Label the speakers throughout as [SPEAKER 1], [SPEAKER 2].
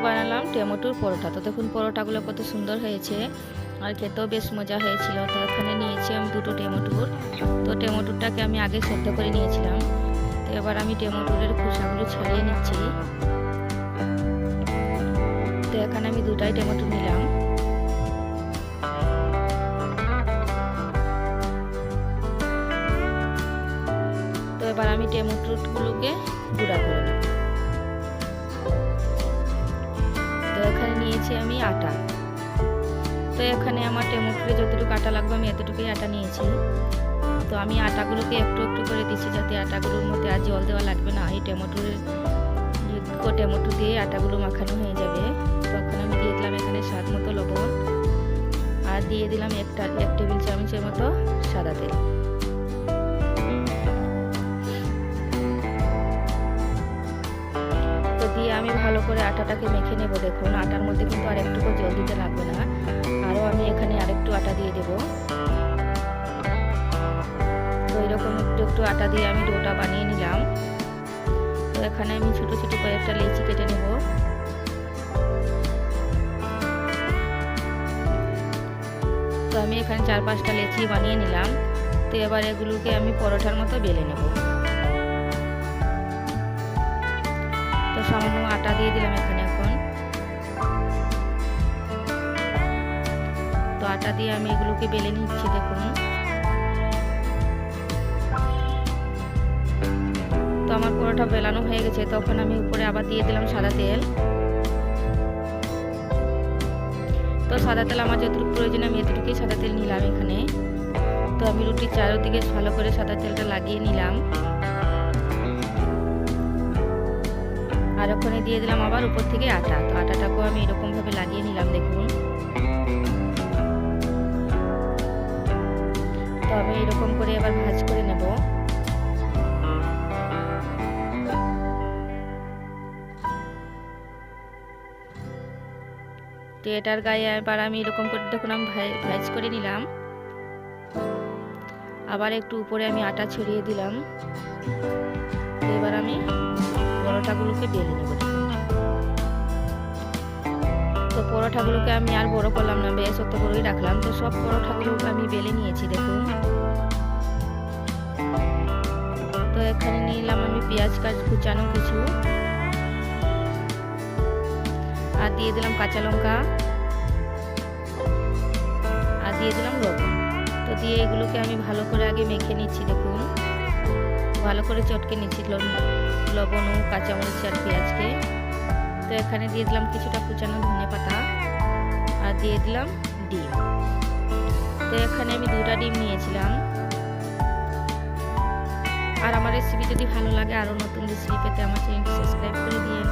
[SPEAKER 1] বানালাম টমেটোর পরোটা। তো দেখুন পরোটাগুলো কত সুন্দর হয়েছে আর খেতেও বেশ মজা হয়েছিল। তো এখানে নিয়েছি আমি দুটো টমেটোর। তো টমেটোটাকে আমি আগে সেদ্ধ করে নিয়েছিলাম। তো এবার আমি টমেটোর খোসাগুলো ছাড়িয়ে নিচ্ছি। তো এখানে আমি দুটাই টমেটো নিলাম। তো এবার আমি টমেটোগুলোকে গুঁড়া করে নেব। তো এখানে নিয়েছি আমি আটা। তো এখানে আমার টমেটোতে যতটুকু আটা লাগবে আমি এতটুকুই আটা নিয়েছি। তো আমি আটাগুলোকে একটু একটু করে দিচ্ছি যাতে আটাগুলোর মধ্যে আর জল দেওয়া লাগবে না। এই টমেটো দিয়ে আটাগুলো মাখানো হয়ে যাবে। তখন আমি দিয়ে দিলাম এখানে স্বাদ মতো লবণ আর দিয়ে দিলাম এক টেবিল চামচের মতো সাদা তেল। তো দিয়ে আমি ভালো করে আটাটাকে মেখে নেব। দেখুন আটার মধ্যে কিন্তু আর একটুকু জল দিতে লাগবে না। আরও আমি এখানে আরেকটু আটা দিয়ে দেব। তো এরকম একটু আটা দিয়ে আমি ডোটা বানিয়ে নিলাম। তো এখানে আমি ছোট ছোট কয়েকটা লেচি কেটে নেব। তো আমি এখানে 4-5টা লেচি বানিয়ে নিলাম। তো এবার এগুলোকে আমি পরোটার মতো বেলে নেব। তো সামান্য আটা দিয়ে দিলাম এখানে এখন। তো আটা দিয়ে আমি এগুলোকে বেলে নিচ্ছি। দেখুন তো আমার পরোটা বেলানো হয়ে গেছে। তখন আমি উপরে আবার দিয়ে দিলাম সাদা তেল। তো সাদা তেল আমার যতটুকু প্রয়োজন আমি এতটুকুই সাদা তেল নিলাম এখানে। তো আমি রুটির চারদিকে ভালো করে সাদা তেলটা লাগিয়ে নিলাম। আর ওখানে দিয়ে দিলাম আবার উপর থেকে আটা। তো আটাটাকেও আমি এরকম ভাবে লাগিয়ে নিলাম। দেখুন তো আমি এরকম করে এবার ভাঁজ করে নেব। তো এটার গায়ে এবার আমি এরকম করে দেখুন আমি ভাঁজ করে নিলাম। আবার একটু উপরে আমি আটা ছড়িয়ে দিলাম। তো এবার আমি পরোটাগুলোকে বেলে নেব। তো পরোটাগুলোকে আমি আর বড় করলাম না, বেশ অত বড়ই রাখলাম। তো সব পরোটাগুলোকে আমি বেলে নিয়েছি। দেখুন তো এখানে নিলাম আমি পেঁয়াজ কুচানো কিছু আর দিয়ে দিলাম কাঁচা লঙ্কা আর দিয়ে দিলাম লবণ। তো দিয়ে এগুলোকে আমি ভালো করে আগে মেখে নিচ্ছি। দেখুন ভালো করে চটকে নিচ্ছি লবণ ও কাঁচামরিচ আর পেঁয়াজকে। তো এখানে দিয়ে দিলাম কিছুটা কুচানো ধনেপাতা আর দিয়ে দিলাম ডিম। তো এখানে আমি 2টা ডিম নিয়েছিলাম। আর আমার রেসিপি যদি ভালো লাগে আরও নতুন রেসিপি পেতে আমার চ্যানেলটি সাবস্ক্রাইব করে দিন।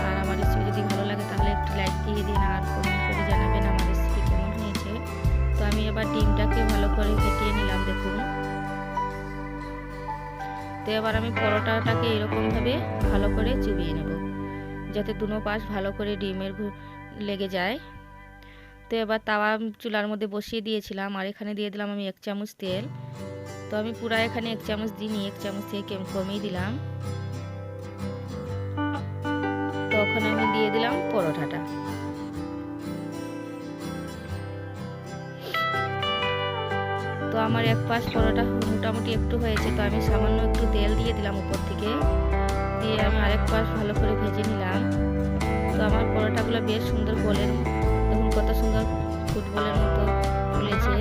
[SPEAKER 1] আর আমার রেসিপি যদি ভালো লাগে তাহলে একটু লাইক দিয়ে দিন আর কমেন্ট করে জানাবেন আমার রেসিপি কেমন হয়েছে। তো আমি এবার ডিমটাকে ভালো করে ফেটিয়ে নিলাম। দেখুন তো এবার আমি পরোটাটাকে এরকমভাবে ভালো করে চুবিয়ে নেব যাতে দুনো পাশ ভালো করে ডিমের লেগে যায়। তো এবার তাওয়া চুলার মধ্যে বসিয়ে দিয়েছিলাম আর এখানে দিয়ে দিলাম আমি 1 চামচ তেল। তো আমি পুরা এখানে 1 চামচ দিইনি, 1 চামচ থেকে কমিয়ে দিলাম। তো ওখানে আমি দিয়ে দিলাম পরোটাটা। তো আমার এক পাশ পরোটা মোটামুটি একটু হয়েছে। তো আমি সামান্য একটু তেল দিয়ে দিলাম উপর থেকে, দিয়ে আমি আরেক পাশ ভালো করে ভেজে নিলাম। তো আমার পরোটাগুলো বেশ সুন্দর গোলের, দেখুন কত সুন্দর ফুটবলের মতো ফুলেছে।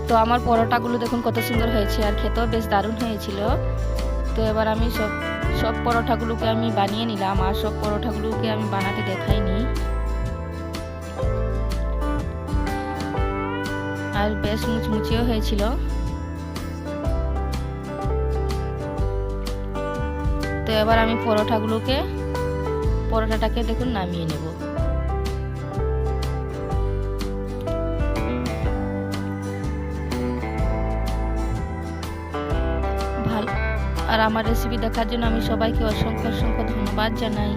[SPEAKER 1] তো আমার পরোটাগুলো দেখুন কত সুন্দর হয়েছে আর খেতেও বেশ দারুণ হয়েছিল। তো এবার আমি সব পরোটাগুলোকে আমি বানিয়ে নিলাম আর সব পরোটাগুলোকে আমি বানাতে দেখাইনি। আর বেশ মুচমুচেও হয়েছিল। তো এবার আমি পরোটাটাকে দেখুন নামিয়ে নেব। আর আমার রেসিপি দেখার জন্য আমি সবাইকে অসংখ্য ধন্যবাদ জানাই।